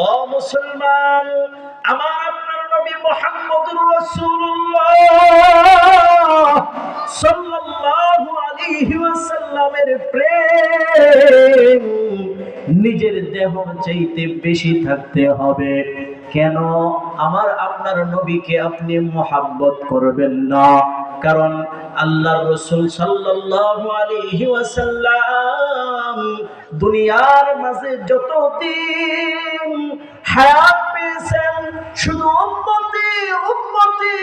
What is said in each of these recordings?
ও মুসলমান, আমার আপনার নবী মুহাম্মদুর রাসূলুল্লাহ সাল্লাল্লাহু আলাইহি ওয়াসাল্লামের প্রেম নিজের দেহর চাইতে বেশি থাকতে হবে। কেন আমার আপনার নবীকে আপনি মুহাব্বত করবেন না? কারণ আল্লাহর রাসূল সাল্লাল্লাহু আলাইহি ওয়াসাল্লাম দুনিয়ার মাঝে যতদিন হায়াত পেয়েছেন শুধু উম্মতি উম্মতি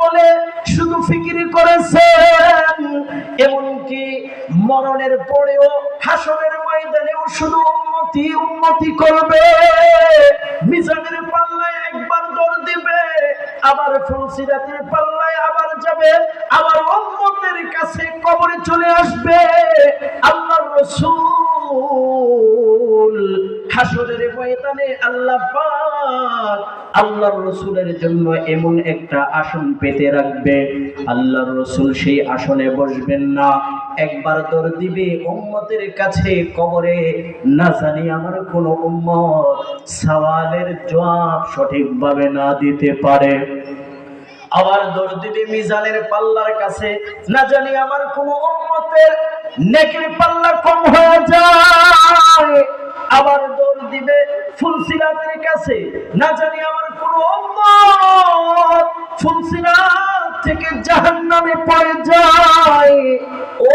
বলে শুধু ফিকির করেছেন। এমনকি মরণের পরেও হাসরের ময়দানেও শুধু উম্মতি উম্মতি করবে। মিজানের পাল্লায় একবার দৌড় দিবে, আবার ফুলসিরাতের পাল্লায় আবার যাবে, আবার উম্মতের কাছে কবরে চলে আসবে। আল্লাহর রাসূল হাসরের ময়দানে আল্লাহ পাক আল্লাহর রাসূলের জন্য এমন একটা আসন পেতে রাখবে, আল্লাহর রাসূল সেই আসনে বসবেন না। একবার দৌড় দিবে উম্মতের কাছে কবরে, না জানি আমার কোন উম্মত সওয়ালের জবাব সঠিকভাবে না দিতে পারে। আবার দৌড় দিবে মিজানের পাল্লার কাছে, না জানি আমার কোন উম্মতের নেকির পাল্লা কম হয়ে যায়। আবার দৌড় দিবে ফুলসিরাতের কাছে, না জানি আমার কোন উম্মত ফুলসিরাত থেকে জাহান্নামে পড়ে যায়। ও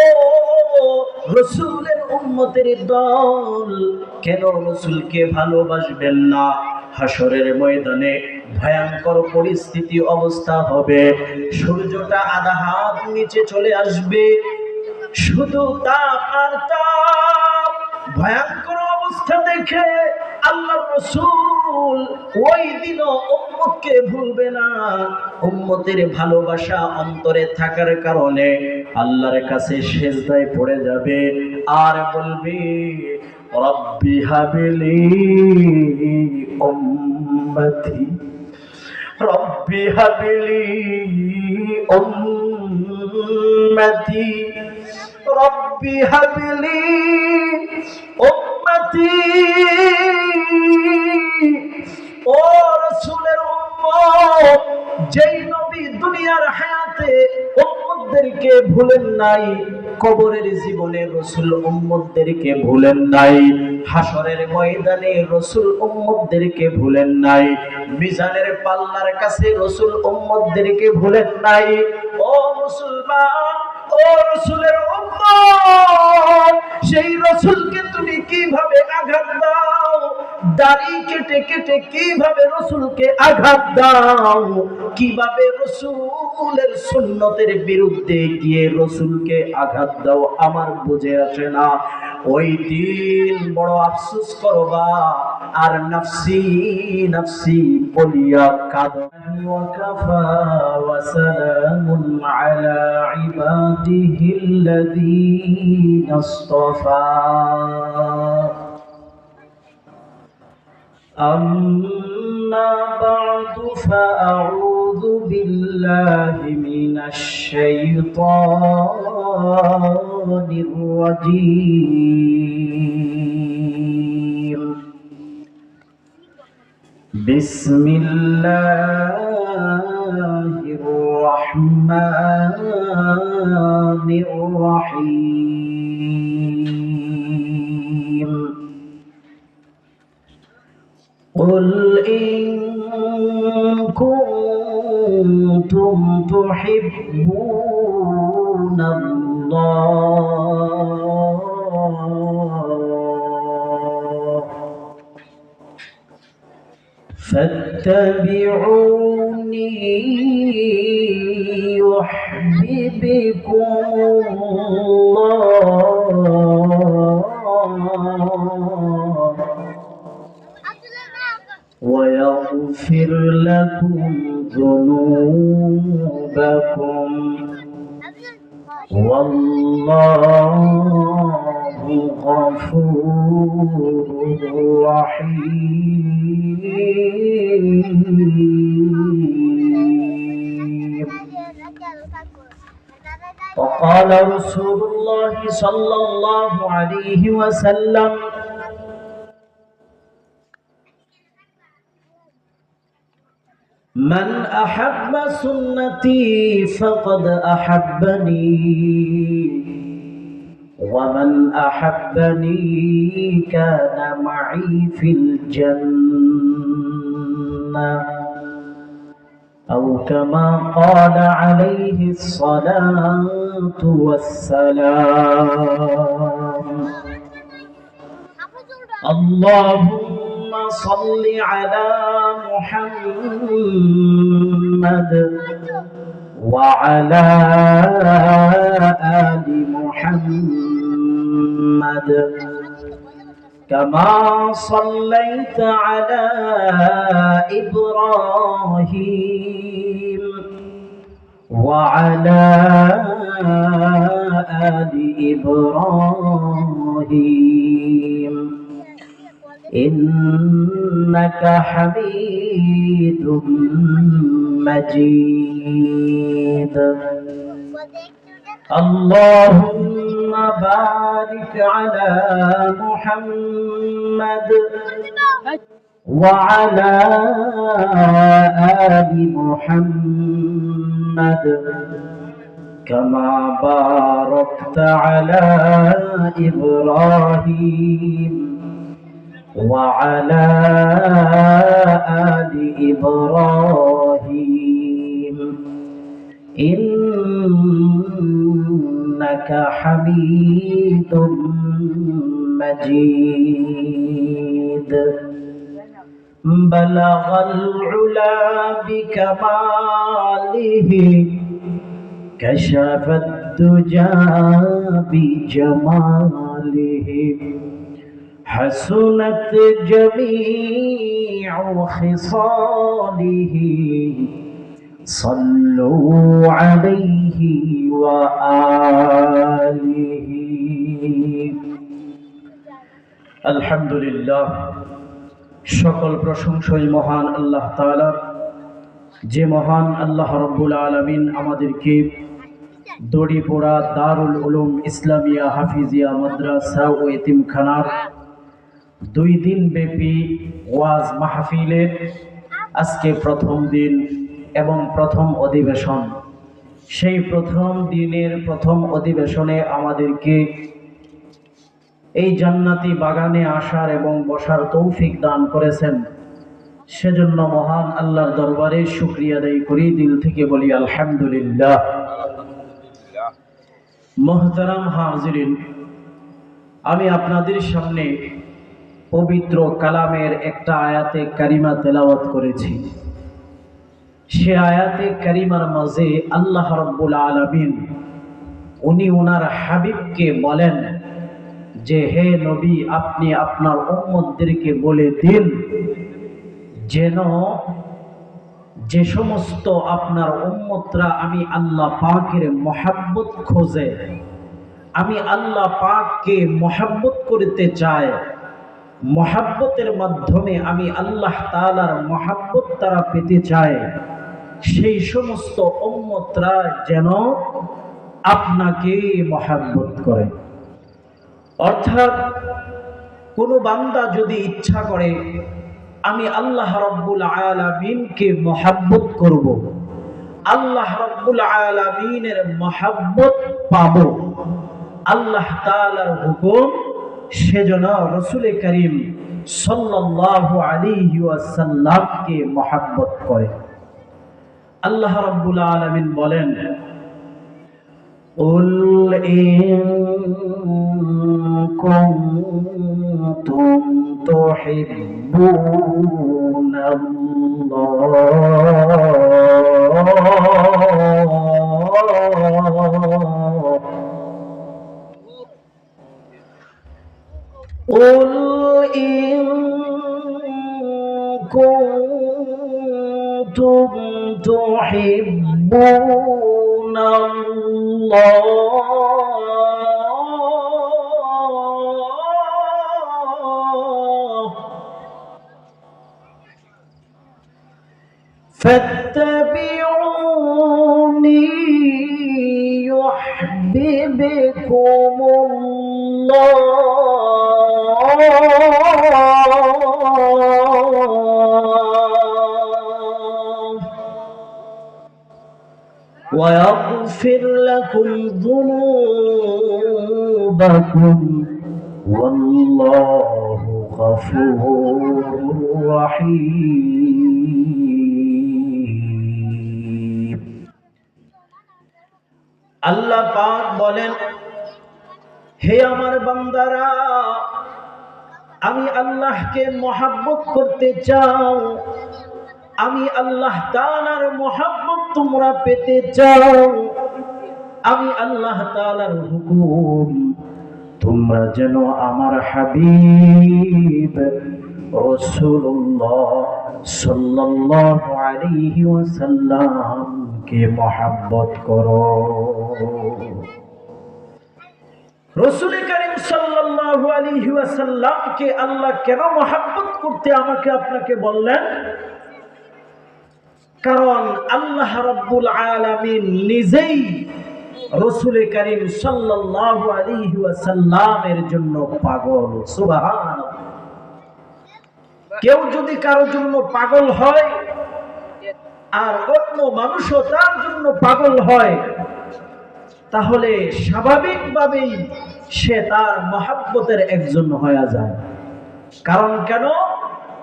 রাসূলের উম্মতের দল, কেন রাসূলকে ভালোবাসবেন না? হাসরের ময়দানে ভয়ঙ্কর পরিস্থিতি অবস্থা হবে, সূর্যটা আধা হাত নিচে চলে আসবে, শুধু তাপ আর তাপ। ভয়ঙ্কর অবস্থা দেখে আল্লাহর রাসূল ওই দিনও উম্মতকে ভুলবে না। উম্মতের ভালোবাসা অন্তরে থাকার কারণে আল্লাহর কাছে সিজদায় পড়ে যাবে আর বলবে, রব্বি হাবলি উম্মতি, রব্বি হাবলি উম্মতি, রব্বি হাবলি উম্মতি। ও রাসূলের উম্মত, যেই নবী দুনিয়ার হায়াতে উম্মতদেরকে ভুলেন নাই, কবরের জীবনে রাসূল উম্মতদেরকে ভুলেন নাই, হাসরের ময়দানে রাসূল উম্মতদেরকে ভুলেন নাই, মিজানের পাল্লার কাছে রাসূল উম্মতদেরকে ভুলেন নাই। ও মুসলমান, ও রাসূলের উম্মত, সেই রাসূলকে তুমি কিভাবে আঘাত দাও? দাড়ি কেটে কেটে কিভাবে রাসূলকে আঘাত দাও? কিভাবে রাসূলের সুন্নতের বিরুদ্ধে গিয়ে রাসূলকে আঘাত দাও? আমার বুঝে আসে না। ওই দিন বড় আফসোস করবা আর নাফসি নাফসি বলিয়া কাঁদো। ওয়াকাফা ওয়া সালামুন আলা ইবাদিহিল্লাযীনা ইসতাফা। أما بعد فأعوذ بالله من الشيطان الرجيم. بسم الله الرحمن الرحيم. قل إن كنتم تحبون الله فاتبعوني يحببكم الله ويغفر لكم ذنوبكم والله غفور رحيم. وقال رسول الله صلى الله عليه وسلم: من أحب سنتي فقد أحبني ومن أحبني كان معي في الجنة أو كما قال عليه الصلاة والسلام. اللهم صل على محمد وعلى آل محمد كما صليت على إبراهيم وعلى آل إبراهيم إنك حميد مجيد. اللهم بارك على محمد وعلى آل محمد كما باركت على إبراهيم وعلى آل إبراهيم إنك حميد مجيد. بلغ العلا بكماله كشف الدجى بجماله حسنت جميع خصاله صلوا عليه وآله. আলহামদুলিল্লাহ, সকল প্রশংসাই মহান আল্লাহ তাআলার, যে মহান আল্লাহ রাব্বুল আলামিন আমাদেরকে দড়িপোড়া দারুল উলুম ইসলামিয়া হাফিজিয়া মাদ্রাসা ও এতিমখানার 2 দিন ব্যাপী ওয়াজ মাহফিলের আজকে প্রথম দিন এবং প্রথম অধিবেশন। সেই প্রথম দিনের প্রথম অধিবেশনে আমাদেরকে এই জান্নাতি বাগানে আসার এবং বসার তৌফিক দান করেছেন, সেজন্য মহান আল্লাহর দরবারে শুকরিয়া আদায় করি, দিল থেকে বলি আলহামদুলিল্লাহ। মুহতারাম হাজিরিন, আমি আপনাদের সামনে পবিত্র কালামের একটা আয়াতে কারিমা তেলাওয়াত করেছি। সে আয়াতে কারিমার মাঝে আল্লাহ রাব্বুল আলামিন উনি ওনার হাবিবকে বলেন যে, হে নবী, আপনি আপনার উম্মতদেরকে বলে দিন যেন যে সমস্ত আপনার উম্মতরা আমি আল্লাহ পাকের মহব্বত খোঁজে, আমি আল্লাহ পাককে মহব্বত করতে চাই, মহব্বতের মাধ্যমে আমি আল্লাহ তাআলার মহব্বত তারা পেতে চায়, সেই সমস্ত উম্মতরা যেন আপনাকে মহব্বত করে। অর্থাৎ কোনো বান্দা যদি ইচ্ছা করে আমি আল্লাহ রাব্বুল আলামিনকে মহব্বত করব, আল্লাহ রাব্বুল আলামিনের মহব্বত পাবো, আল্লাহ তাআলার হুকুম, সেজন্য রাসূল করিম সাল্লাল্লাহু আলাইহি ওয়াসাল্লামকে মহব্বত করে। আল্লাহ রাব্বুল আলামিন বলেন, قل إن كنتم تحبون قل إن كنتم تحبون الله فاتبعوني يحببكم الله ويغفر لكم ذنوبكم والله غفور رحيم আল্লাহ পাক বলেন, হে আমার বান্দারা, আমি আল্লাহকে মহব্বত করতে চাও, আমি আল্লাহ তাআলার মহব্বত তোমরা পেতে চাও, আমি আল্লাহ তাআলার হুকুম তোমরা যেন আমার হাবিব রাসূলুল্লাহ সাল্লাল্লাহু আলাইহি ওয়াসাল্লামকে মহব্বত করো। রাসূল করিম সাল্লাল্লাহু আলাইহি ওয়াসাল্লামকে আল্লাহ কেন মহব্বত করতে আমাকে আপনাকে বললেন? কারণ আল্লাহ রাব্বুল আলামিন নিজেই রাসূল করিম সাল্লাল্লাহু আলাইহি ওয়াসাল্লামের জন্য পাগল। সুবহানাল্লাহ। কেউ যদি কারোর জন্য পাগল হয় আর অন্য মানুষও তার জন্য পাগল হয়, তাহলে স্বাভাবিকভাবেই সে তার মহব্বতের একজন হয়ে যায়। কারণ কেন?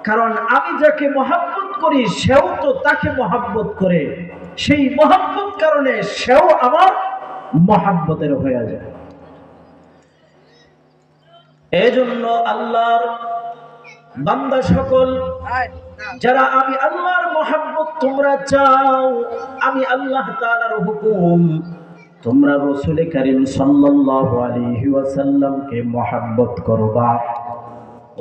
কারণ আমি যাকে মহব্বত করি সেও তো তাকে মহব্বত করে, সেই মহব্বত কারণে সেও আমার মহব্বতের হয়ে যায়। এজন্য আল্লাহর বান্দা সকল যারা আমি আল্লাহর মহব্বত তোমরা চাও, আমি আল্লাহ তাআলার হুকুম তোমরা রাসূল করিম সাল্লাল্লাহু আলাইহি ওয়াসাল্লামকে মহব্বত করবা।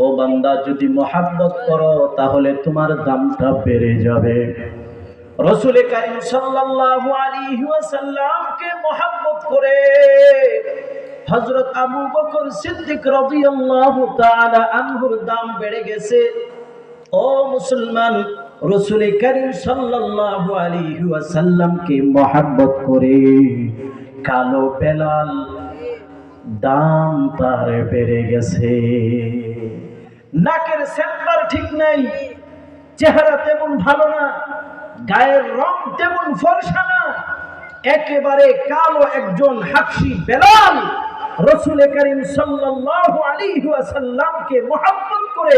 ও বান্দা, যদি মহব্বত করো তাহলে তোমার দামটা বেড়ে যাবে। রাসূল করিম সাল্লাল্লাহু আলাইহি ওয়াসাল্লামকে মহব্বত করে হযরত আবু বকর সিদ্দিক রাদিয়াল্লাহু তাআলা আনহুর দাম বেড়ে গেছে। ও মুসলমান, রাসূল করিম সাল্লাল্লাহু আলাইহি ওয়াসাল্লামকে মহব্বত করে কালো বেলাল দাম তার বেড়ে গেছে। নাকের সেন্টার ঠিক নাই, চেহারা তেমন ভালো না, গায়ের রং তেমন ফর্সা না, একেবারে কালো একজন হাবশী বেলাল রাসূল করিম সাল্লাল্লাহু আলাইহি ওয়াসাল্লামকে মহব্বত করে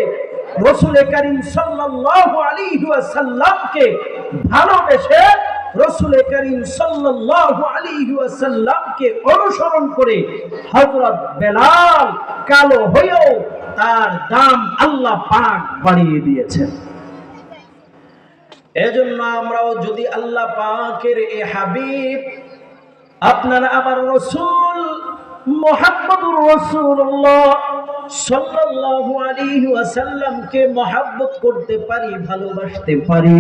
রাসূল করিম সাল্লাল্লাহু আলাইহি ওয়াসাল্লামকে ভালোবেসে রাসূল করিম সাল্লাল্লাহু আলাইহি ওয়াসাল্লামকে অনুসরণ করে হযরত বেলাল কালো হয়েও তার দাম আল্লাহ পাক বাড়িয়ে দিয়েছেন। এজন্য আমরাও যদি আল্লাহ পাকের এই হাবিব আপনার আমার রাসূল মুহাম্মদুর রাসূলুল্লাহ সাল্লাল্লাহু আলাইহি ওয়াসাল্লামকে মহব্বত করতে পারি, ভালোবাসতে পারি,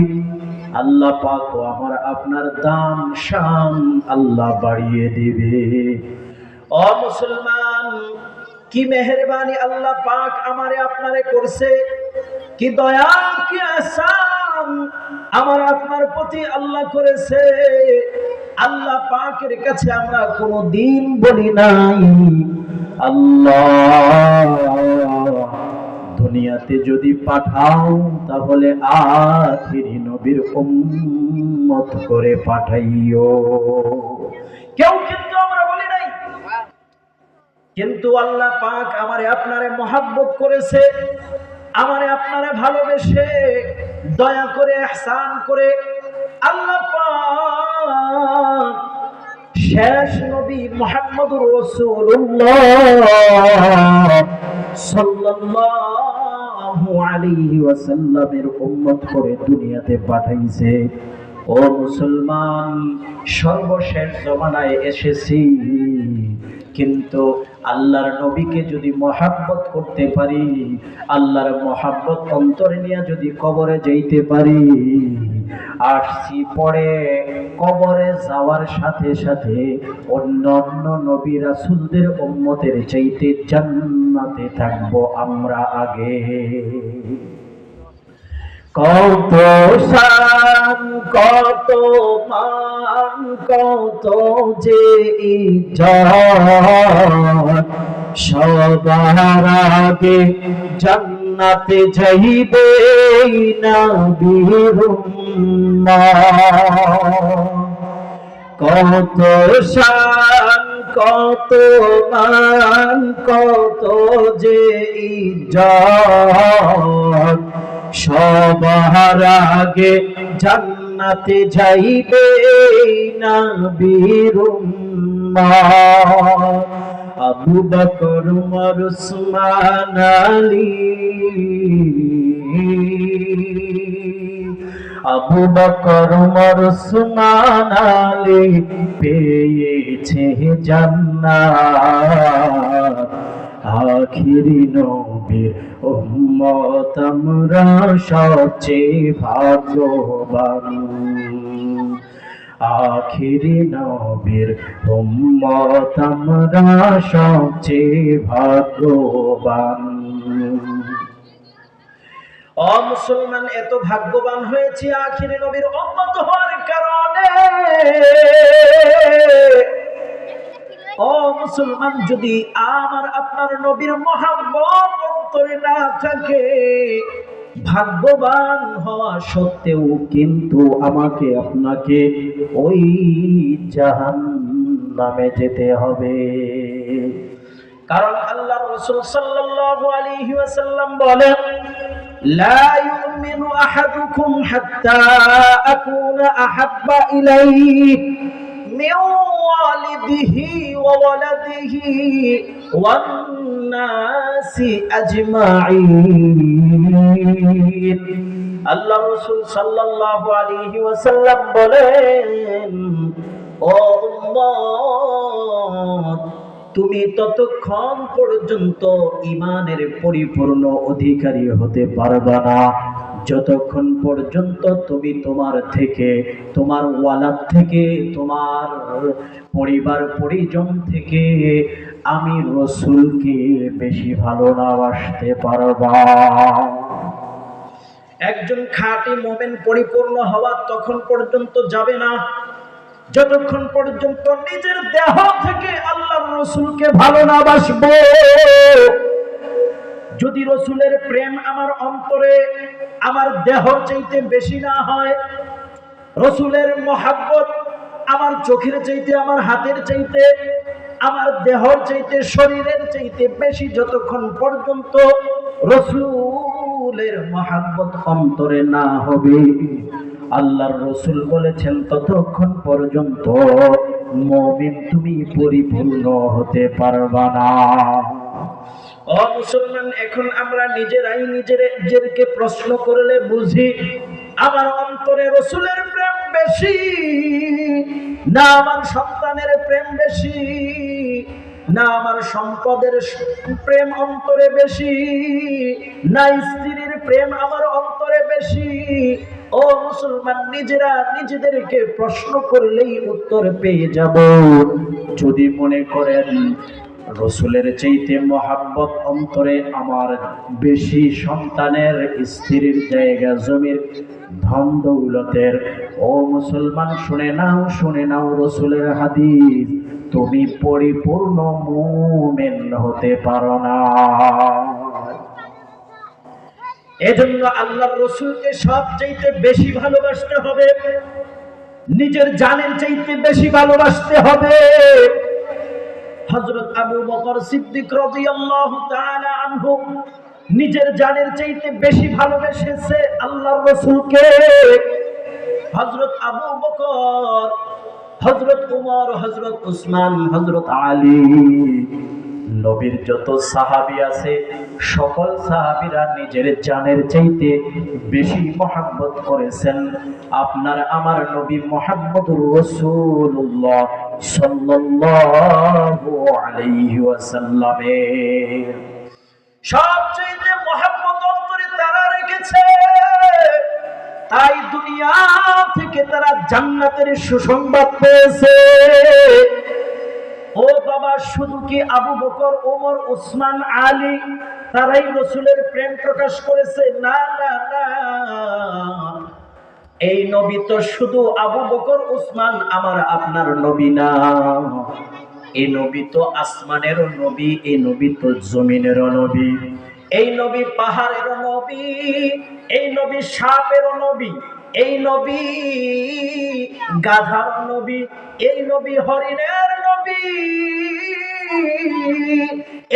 আল্লাহ পাক আমার আপনার দাম শান আল্লাহ বাড়িয়ে দিবে। ও মুসলমান, কি মেহেরবানি আল্লাহ পাক আমারে আপনারে করছে, কি দয়া, কি আহসান আমার আপনার প্রতি আল্লাহ করেছে। আল্লাহ পাকের কাছে আমরা কোনদিন বলি নাই, আল্লাহ দুনিয়াতে যদি পাঠাও তাহলে আখিরি নবীর উম্মত করে পাঠাইও। কেউ কিন্তু আমরা বলি নাই, কিন্তু আল্লাহ পাক আমারে আপনারে মহব্বত করেছে, আমারে আপনারে ভালোবেসে দয়া করে ইহসান করে আল্লাহ পাক শেষ নবী মুহাম্মদুর রাসূলুল্লাহ সাল্লাল্লাহু আলাইহি ওয়াসাল্লামের উম্মত করে দুনিয়াতে পাঠাইছে। ও মুসলমান, সর্বশেষ জমানায় এসেছি, কিন্তু আল্লাহর নবীকে যদি মহব্বত করতে পারি, আল্লাহর মহব্বত অন্তরে নিয়ে যদি কবরে যাইতে পারি, আসছি পরে কবরে যাওয়ার সাথে সাথে অন্যান্য নবী রাসূলদের উম্মতের চাইতে জান্নাতে থাকবো আমরা আগে। কত শান, কত মান, কত যে ইজ্জত, সবার আগে জান্নাতে যাইবে নবীর উম্মত। কত শান কত মান কত যে ইজ্জত, সবার আগে জান্নাতে যাইবে নবীর উম্মত। আবু বকর উমর উসমান আলী, আবু বকর উমর উসমান আলী পেয়েছে জান্নাত। আখিরি নবীর উম্মত আমরা সবচেয়ে ভাগ্যবান। আখিরি নবীর উম্মত আমরা সবচেয়ে ভাগ্যবান। ও মুসলমান, এত ভাগ্যবান হয়েছে আখিরি নবীর উম্মত হওয়ার কারণে। ও মুসলমান, যদি আমার আপনার নবীর মহব্বত অন্তরে না থাকে, ভাগ্যবান হওয়া সত্ত্বেও কিন্তু আমাকে আপনাকে ওই জাহান্নামে যেতে হবে। কারণ আল্লাহর রাসূল সাল্লাল্লাহু আলাইহি ওয়াসাল্লাম বলেন, লা ইউমিনু আহাদুকুম হাত্তা আকুনা আহাব্বা ইলাইহি মিন ওয়ালিদিহি ওয়া ওয়ালাদিহি ওয়ান নাসি আজমাইন। আল্লাহর রাসূল সাল্লাল্লাহু আলাইহি ওয়াসাল্লাম বলেন, ও উম্মত, তুমি ততক্ষণ পর্যন্ত ঈমানের পরিপূর্ণ অধিকারী হতে পারবে না যতক্ষণ পর্যন্ত তুমি তোমার থেকে, তোমার ওয়ালাদ থেকে, তোমার পরিবার পরিজন থেকে আমি রাসূলকে বেশি ভালোবাসতে পারবা। একজন খাঁটি মুমিন পরিপূর্ণ হওয়া তখন পর্যন্ত যাবে না যতক্ষণ পর্যন্ত নিজের দেহ থেকে আল্লাহর রাসূলকে ভালো না বাসবো। যদি রাসূলের প্রেম আমার অন্তরে আমার দেহর চাইতে বেশি না হয়, রাসূলের মহব্বত আমার চোখের চাইতে, আমার হাতের চাইতে, আমার দেহর চাইতে, শরীরের চাইতে বেশি যতক্ষণ পর্যন্ত রাসূলের মহব্বত অন্তরে না হবে, আল্লাহর রাসূল বলেছেন ততক্ষণ পর্যন্ত মুমিন তুমি পরিপূর্ণ হতে পারবা না। ও মুসলমান, এখন আমরা নিজেরাই নিজেদেরকে প্রশ্ন করলে বুঝি, আমার অন্তরে রাসূলের প্রেম বেশি না আমার সন্তানের প্রেম বেশি, না আমার সম্পদের প্রেম অন্তরে বেশি, না স্ত্রীর প্রেম আমার অন্তরে বেশি। ও মুসলমান, নিজেরা নিজেদেরকে প্রশ্ন করলেই উত্তর পেয়ে যাব। যদি মনে করেন রাসূলের চাইতে মহব্বত অন্তরে আমার বেশি, সন্তানের, স্ত্রীর, জায়গা জমির, ধন দৌলতের, ও মুসলমান শুনে নাও রাসূলের হাদিস, তুমি পরিপূর্ণ মুমিন হতে পারো না। এজন্য আল্লাহর রাসূলকে সবচাইতে বেশি ভালোবাসতে হবে, নিজের জানের চাইতে বেশি ভালোবাসতে হবে। হযরত আবু বকর সিদ্দিক রাদিয়াল্লাহু তাআলা আনহু নিজের জানের চাইতে বেশি ভালোবেসেছে আল্লাহর রাসূলকে। হযরত আবু বকর, হযরত উমর, হযরত উসমান, হযরত আলী, নবীর যত সাহাবী আছে সকল সাহাবীরা নিজের জানের চাইতে বেশি মহব্বত করেছেন আপনার আমার নবী মুহাম্মদুর রাসূলুল্লাহ সাল্লাল্লাহু আলাইহি ওয়াসাল্লামের। সবচেয়ে মহব্বত অন্তরে তারা রেখেছে, তাই দুনিয়া থেকে তারা জান্নাতের সুসংবাদ পেয়েছে। ও বাবা, শুধু কি আবু বকর, ওমর, উসমান, আলী তারাই রাসূলের প্রেম প্রকাশ করেছে? না না না, এই নবী তো শুধু আবু বকর, উসমান আমার আপনার নবী না, এই নবী তো আসমানেরও নবী, এই নবী তো জমিনেরও নবী, এই নবী পাহাড়েরও নবী, এই নবী সাপেরও নবী, এই নবী গাধার নবী, এই নবী হরিণের নবী,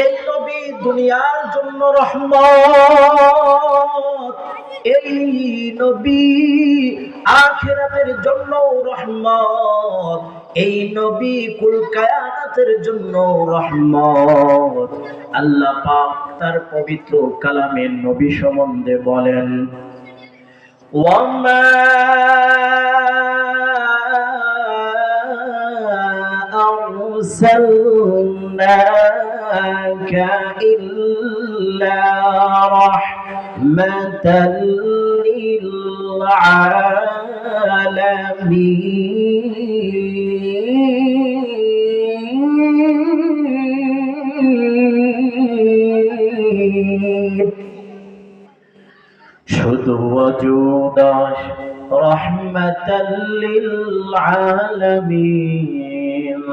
এই নবী দুনিয়ার জন্য রহমত, এই নবী আখিরাতের জন্য রহমত, এই নবী কুল কায়ানাতের জন্য রহমত। আল্লাহ পাক তার পবিত্র কালামে নবী সম্বন্ধে বলেন, ওয়ামা আরসালনাকা ইল্লা রাহমাতাল লিল আলামিন। শুধু ওয়াজুদাস রহমাতাল লিল আলামিন,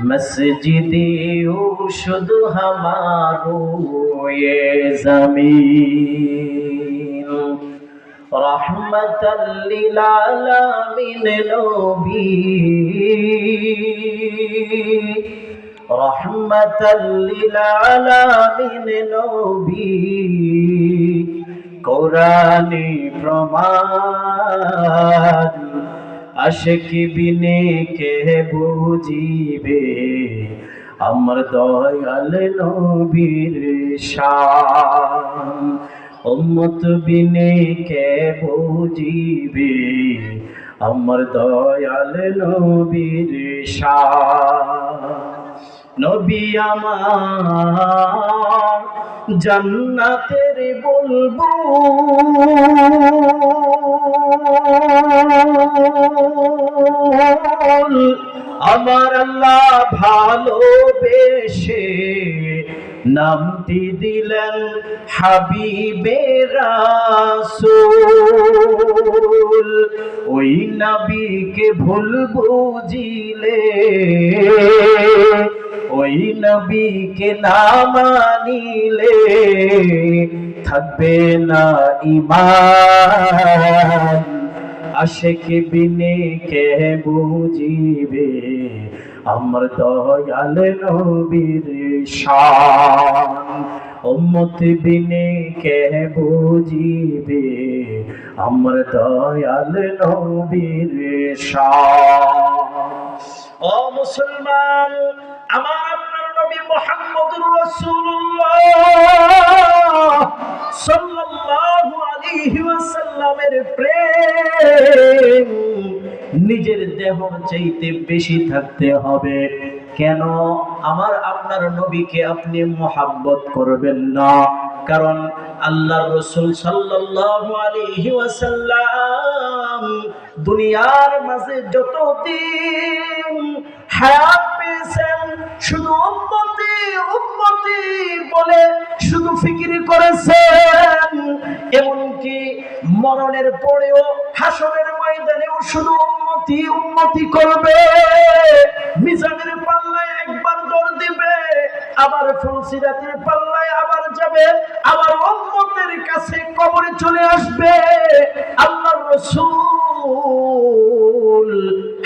মসজিদে ও শুধু হামারো ये জমিন। রহমাতাল লিল আলামিন নবী, রহমাতাল লিল আলামিন নবী, কোরআনে প্রমাণ আশিক বিনে কে বুঝিবে আমার দয়াল নবীর শান। উম্মত বিনে কে বুঝিবে আমার দয়াল নবীর শান। নবী আমার জান্নাতের বুলবুল, আমার আল্লাহ ভালোবেসে নামটি দিলেন হাবিবে রাসূল। ওই নবীকে ভুল বুঝিলে, ওই নবীকে না মানিলে থাকবে না ঈমান। আশিক বিনে কে বুঝিবে আমার দয়াল নবীর শান। উম্মত বিনে কে বুঝিবে আমার দয়াল নবীর শান। ও মুসলমান, আমার আপনার নবী মুহাম্মদুর রাসূলুল্লাহ সাল্লাল্লাহু আলাইহি ওয়াসাল্লামের প্রেম নিজের দেহর চাইতে বেশি থাকতে হবে। কেন আমার আপনার নবীকে আপনি মুহাব্বত করবেন না? কারণ আল্লাহর রাসূল সাল্লাল্লাহু আলাইহি ওয়াসাল্লাম দুনিয়ার মাঝে যতদিন হায়াত পেয়েছেন শুধু উম্মতি উম্মতি বলে শুধু ফিকির করেছেন। এমনকি মরণের পরেও হাসরের ময়দানেও শুধু উম্মতি উম্মতি করবে। মিজানের পাল্লায় একবার দৌড় দিবে, আবার ফুলসিরাতের পাল্লায় আবার যাবে, আবার উম্মতের কাছে কবরে চলে আসবে। আল্লাহর রাসূল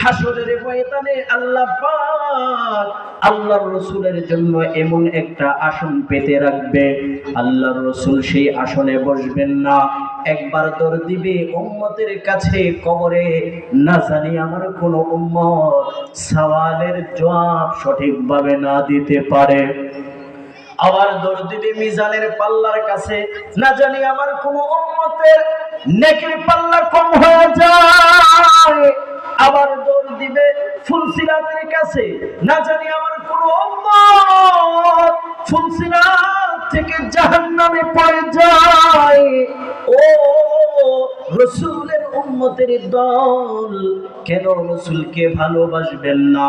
হাসরের ময়দানে আল্লাহ পাক আল্লাহর রাসূলের জন্য এমন একটা আসন পেতে রাখবে, আল্লাহর রাসূল সেই আসনে বসবেন না। একবার দৌড় দিবে উম্মতের কাছে কবরে, না জানি আমার কোন উম্মত সওয়ালের জবাব সঠিকভাবে না দিতে পারে। আবার দৌড় দিবে মিজানের পাল্লার কাছে, না জানি আমার কোন উম্মতের নেকির পাল্লা কম হয়ে যায়। আবার দৌড় দিবে ফুলসিরাতের কাছে, না জানি আমার কোন উম্মত ফুলসিরাত থেকে জাহান্নামে পড়ে যায়। ও রাসূলের উম্মতের দল, কেন রাসূলকে ভালোবাসবেন না?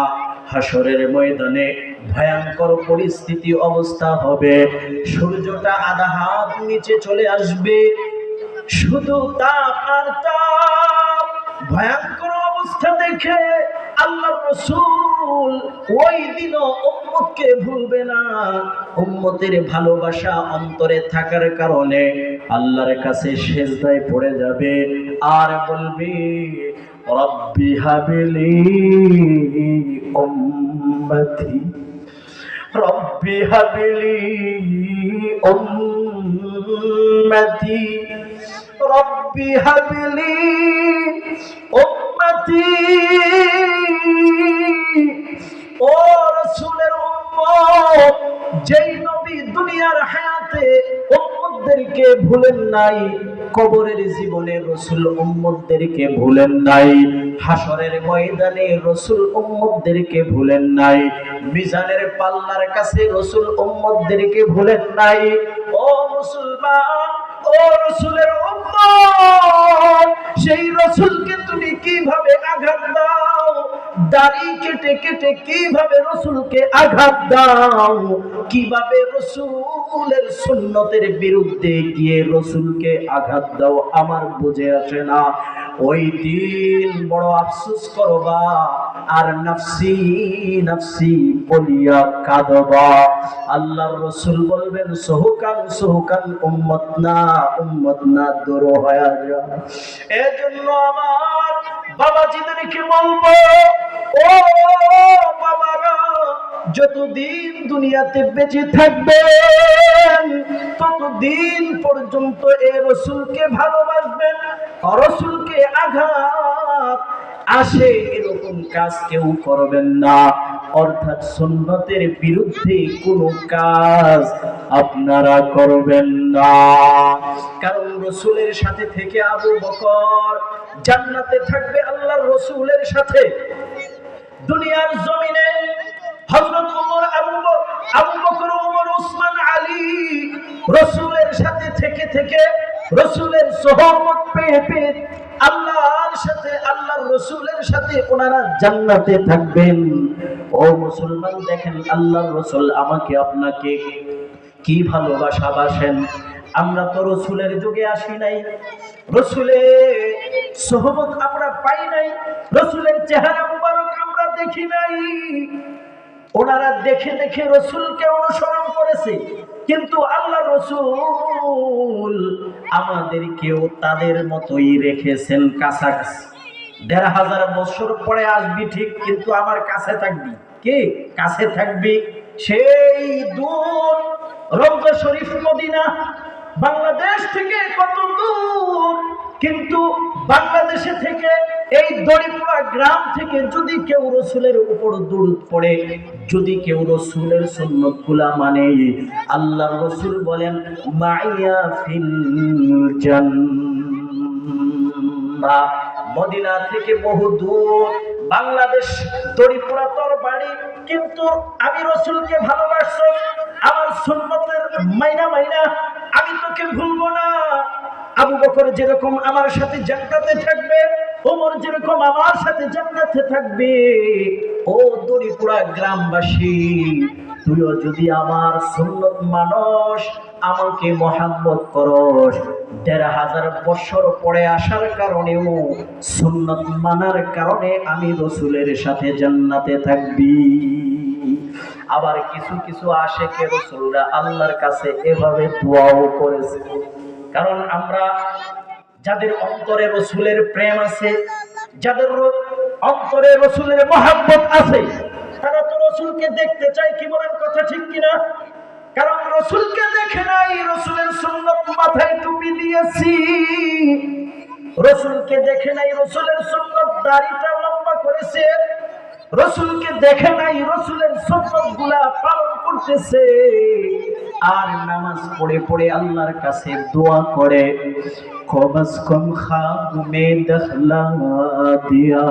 হাসরের ময়দানে ভয়ঙ্কর পরিস্থিতি অবস্থা হবে, সূর্যটা আধা হাত নিচে চলে আসবে, শুধু তাপ আর তাপ। ভয়ঙ্কর অবস্থা দেখে আল্লাহর রাসূল ওই দিনও উম্মতকে ভুলবে না। উম্মতের ভালোবাসা অন্তরে থাকার কারণে আল্লাহর কাছে সিজদায় পড়ে যাবে, আর বলবে রব্বি হাবলি উম্মতি, রব্বি হাবলি উম্মতি, রব্বি হাবলি উম্মতি। ও রাসূলের উম্মত, যেই নবী দুনিয়ার হায়াতে উম্মতদেরকে ভুলেন নাই, কবরের জীবনে রাসূল উম্মতদেরকে ভুলেন নাই, হাসরের ময়দানে রাসূল উম্মতদেরকে ভুলেন নাই, মিজানের পাল্লার কাছে রাসূল উম্মতদেরকে ভুলেন নাই। ও মুসলমান, ও রাসূলের উম্মত, সেই রাসূলকে তুমি কিভাবে আঘাত দাও? দাড়ি কেটে কেটে কিভাবে রাসূলকে আঘাত দাও? কিভাবে রাসূলের সুন্নতের বিরুদ্ধে গিয়ে রাসূলকে আঘাত দাও? আমার বুঝে আসে না। ওই দিন বড় আফসোস করবা আর নাফসি নাফসি বলিয়া কাঁদবা। আল্লাহর রাসূল বলবেন সোহকান সোহকান, উম্মত না দূর হয়ে যা। এজন্য আমার বাবাজিদেরকে বলবো, ও বাবারা, যতদিন দুনিয়াতে বেঁচে থাকবেন ততদিন পর্যন্ত এই রাসূলকে ভালোবাসবেন। রাসূলকে আঘাত আসে এরকম কাজ কেউ করবেন না, অর্থাৎ সুন্নতের বিরুদ্ধে কোনো কাজ আপনারা করবেন না। কারণ রাসূলের সাথে থেকে আবু বকর জান্নাতে থাকবে আল্লাহর রাসূলের সাথে। দুনিয়ার জমিনে হযরত ওমর, আবু বকর, ওমর, ওসমান, আলী রাসূলের সাথে থেকে থেকে রাসূলের সুহবত পেয়ে পেয়ে আল্লাহর সাথে, আল্লাহর রাসূলের সাথে ওনারা জান্নাতে থাকবেন। ও মুসলমান, দেখেন আল্লাহর রাসূল আমাকে আপনাকে কি ভালোবাসা বাসেন। আমরা তো রাসূলের যুগে আসি নাই, রাসূলের সুহবত আমরা পাই নাই, রাসূলের চেহারা মুবারক আমরা দেখি নাই। ওনারা দেখে দেখে রাসূলকে অনুসরণ করেছে, কিন্তু আল্লাহর রাসূল আমাদেরকেও তাদের মতোই রেখেছেন কাছাকাছি। ১৫০০ বছর পরে আসবি ঠিক, কিন্তু আমার কাছে থাকবি। কে কাছে থাকবি? সেই দূর রওজা শরীফ মদিনা বাংলাদেশ থেকে কত দূর, কিন্তু বাংলাদেশে থেকে এই দড়িপুরা গ্রাম থেকে যদি কেউ রাসূলের উপর দরুদ পড়ে, যদি কেউ রাসূলের সুন্নতগুলা মানে, আল্লাহর রাসূল বলেন মাইয়া ফিল জান্নাহ। মদিনা থেকে বহু দূর, বাংলাদেশ দড়িপুরা তোর বাড়ি, কিন্তু আমি রাসূলকে ভালোবাসি, আমার সুন্নতের মাইনা আমি তোকে ভুলবো না। আবু বকর যেরকম আমার সাথে জান্নাতে থাকবে, ওমর যেরকম আমার সাথে জান্নাতে থাকবে। ও দড়িপুরা গ্রামবাসী, তুইও যদি আমার সুন্নত মানস, আমাকে মহব্বত করস, ১৫০০ বছর পরে আসার কারণেও, সুন্নত মানার কারণে আমি রাসূলের সাথে জান্নাতে থাকবি। আবার কিছু কিছু আশিকে রাসূলরা আল্লাহর কাছে এভাবে দোয়াও করেছে। কারণ আমরা যাদের অন্তরে রাসূলের প্রেম আছে, যাদের অন্তরে রাসূলের মহব্বত আছে, তারা তো রাসূলকে দেখতে চায়। কি বলেন, কথা ঠিক কিনা? কারণ রাসূলকে দেখে নাই, রাসূলের সুন্নত মাথায় টুপি দিয়েছি, রাসূলকে দেখে নাই, রাসূলের সুন্নত দাড়িটা লম্বা করেছে, রাসূলকে দেখে নাই, রাসূলের সুন্নতগুলা পালন করতেছে, আর নামাজ পড়ে পড়ে আল্লাহর কাছে দোয়া করে, কমস কম খাব মে দখলা দিয়া,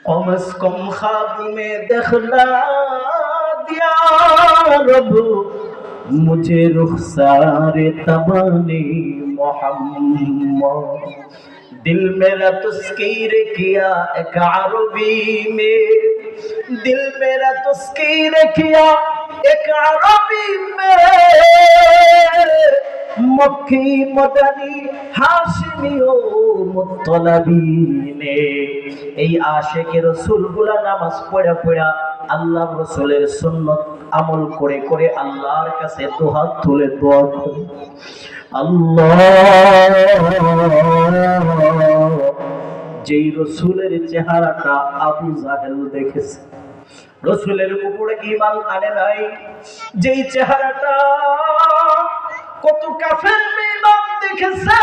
কমস কম খাব মে দখলা দিয়া রব মুঝে रुखसारे तबानी मोहम्मद, दिल मेरा तस्कीर किया एक अरबी में, दिल मेरा तस्कीर किया एक अरबी में, मक्की मदनी हाशिमी ও মুত্তালাবী ने। এই আশিকের রাসূলগুলা নামাজ পড়া পড়া আল্লাহর রাসূলের সুন্নাত আমল করে করে আল্লাহর কাছে দুহাত তুলে দোয়া করে, আল্লাহ যেই রসুলের চেহারাটা আবু জাহেল দেখেছে, রসুলের উপরে ঈমান আনে নাই, যেই চেহারাটা কত কাফের ঈমান দেখেছে,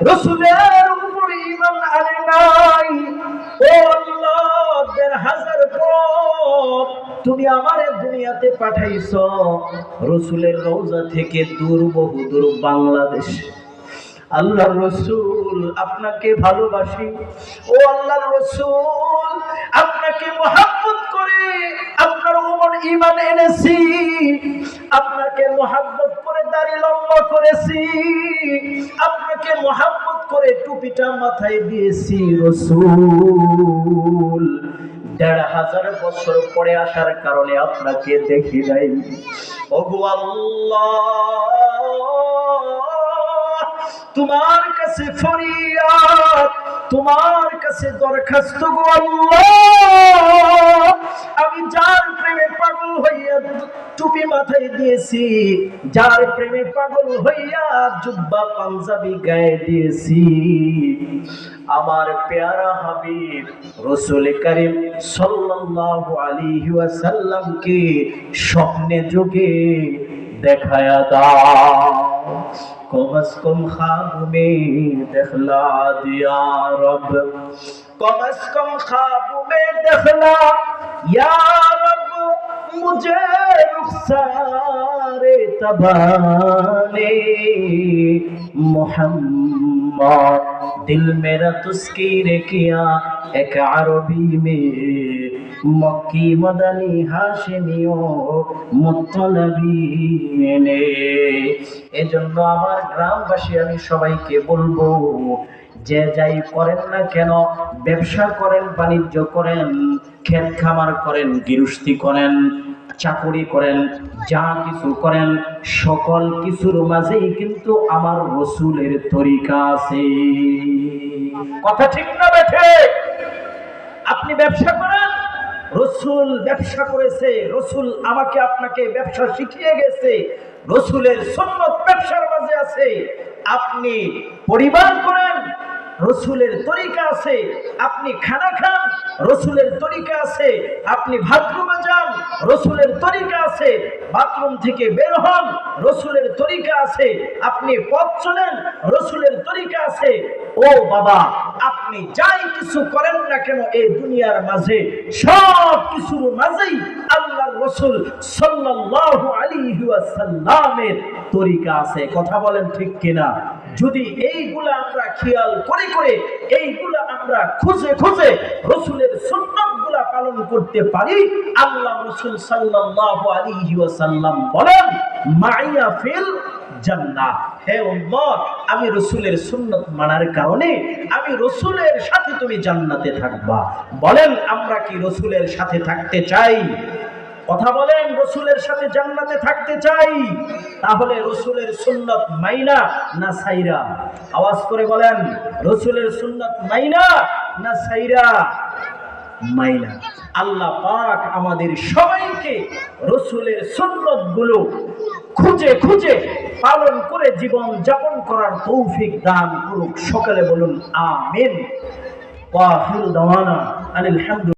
রসুলের উপরে ঈমান আনে নাই। ও আল্লাহ, ১,৫০০ পর তুমি আমারে দুনিয়াতে পাঠাইছো, রসুলের রওজা থেকে দূর, বহু দূর বাংলাদেশ। আল্লাহর রসুল আপনাকে ভালোবাসি, ও আল্লাহর রসুল আপনাকে মহব্বত করে আপনার উপর ঈমান এনেছি, আপনাকে মহব্বত করে দাড়ি লম্বা করেছি, আপনাকে মহব্বত করে টুপিটা মাথায় দিয়েছি। রসুল ১,৫০০ বছর পরে আসার কারণে আপনাকে দেখি নাই। ওগো আল্লাহ, তোমার কাছে ফরিয়াদ, তোমার কাছে দরখাস্ত গো আল্লাহ, আমি যার প্রেমে পাগল হইয়া টুপি মাথায় দিয়েছি, যার প্রেমে পাগল হইয়া জুব্বা পাঞ্জাবি গায়ে দিয়েছি, আমার পেয়ারা হাবিব রাসূল করিম সাল্লাল্লাহু আলাইহি ওয়াসাল্লামকে স্বপ্নে যোগে দেখায়া দাও। कम अज़ कम ख्वाब में दिखला दिया रब, कम अज़ कम ख्वाब में दिखला या रब, मुझे रुखसारे तबाने मोहम्मद, दिल मेरा तुस्कीरे किया एक अरबी में, मक्की मदनी हाशिमियो मुत्तलबी ने। এজন্য আমার গ্রামবাসী আমি সবাইকে বলবো, যে যাই করেন না কেন, ব্যবসা করেন, বাণিজ্য করেন, ক্ষেত খামার করেন, গৃহস্থী করেন, চাকরি করেন, যা কিছু করেন, সকল কিছুর মাঝেই কিন্তু আমার রসুলের তরিকা আছে। কথা ঠিক না বেঠে? আপনি ব্যবসা করেন, রসুল ব্যবসা করেছে, রসুল আমাকে আপনাকে ব্যবসা শিখিয়ে গেছে, রসুলের সুন্নাত ব্যবসার মাঝে আছে। আপনি পরিবার করেন, রসুলের তরিকা আছে। আপনি খানা খান, রসুলের তরিকা আছে। আপনি বাথরুমে যান, রসুলের তরিকা আছে। বাথরুম থেকে বের হন, রসুলের তরিকা আছে। আপনি পথ চলেন, রসুলের তরিকা আছে। ও বাবা, আপনি যাই কিছু করেন না কেন এই দুনিয়ার মাঝে, সব কিছুর মাঝেই আল্লাহর রাসূল সাল্লাল্লাহু আলাইহি ওয়াসাল্লামের তরিকা আছে। কথা বলেন ঠিক কিনা? যদি এইগুলা আমরা খেয়াল করে করে, এইগুলা আমরা খুঁজে খুঁজে রসুলের সুন্নাতগুলা পালন করতে পারি, আল্লাহ রাসূল সাল্লাল্লাহু আলাইহি ওয়াসাল্লাম বলেন, মাইয়া ফিল জান্নাহ। হে উম্মত, আমি রসুলের সুন্নাত মানার কারণে আমি রসুলের সাথে তুমি জান্নাতে থাকবা। বলেন, আমরা কি রসুলের সাথে থাকতে চাই? কথা বলেন, রসুলের সাথে জান্নাতে থাকতে চাই? তাহলে রসুলের সুন্নাত মাইনা না সাইরা? আওয়াজ করে বলেন, রসুলের সুন্নাত মাইনা না সাইরা? মাইনা। আল্লাহ পাক আমাদের সবাইকে রসুলের সুন্নাত গুলো খুঁজে খুঁজে পালন করে জীবন যাপন করার তৌফিক দান করুক। সকলে বলুন আমিন। ওয়া আখিরু দাওয়ানা আলহামদুলিল্লাহ।